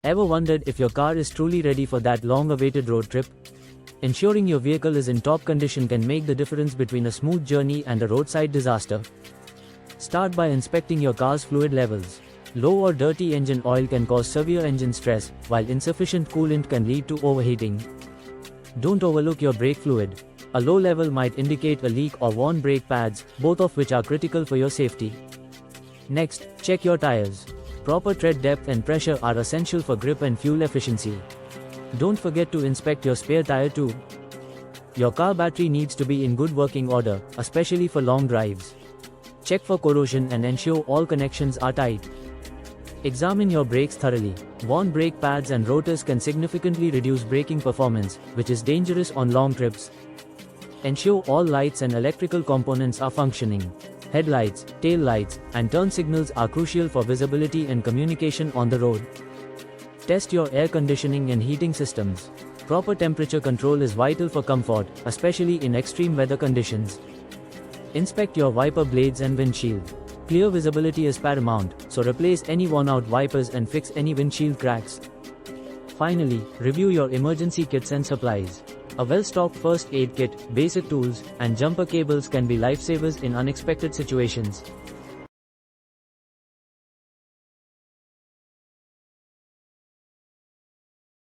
Ever wondered if your car is truly ready for that long-awaited road trip? Ensuring your vehicle is in top condition can make the difference between a smooth journey and a roadside disaster. Start by inspecting your car's fluid levels. Low or dirty engine oil can cause severe engine stress, while insufficient coolant can lead to overheating. Don't overlook your brake fluid. A low level might indicate a leak or worn brake pads, both of which are critical for your safety. Next, check your tires. Proper tread depth and pressure are essential for grip and fuel efficiency. Don't forget to inspect your spare tire too. Your car battery needs to be in good working order, especially for long drives. Check for corrosion and ensure all connections are tight. Examine your brakes thoroughly. Worn brake pads and rotors can significantly reduce braking performance, which is dangerous on long trips. Ensure all lights and electrical components are functioning. Headlights, tail lights, and turn signals are crucial for visibility and communication on the road. Test your air conditioning and heating systems. Proper temperature control is vital for comfort, especially in extreme weather conditions. Inspect your wiper blades and windshield. Clear visibility is paramount, so replace any worn-out wipers and fix any windshield cracks. Finally, review your emergency kits and supplies. A well-stocked first aid kit, basic tools, and jumper cables can be lifesavers in unexpected situations.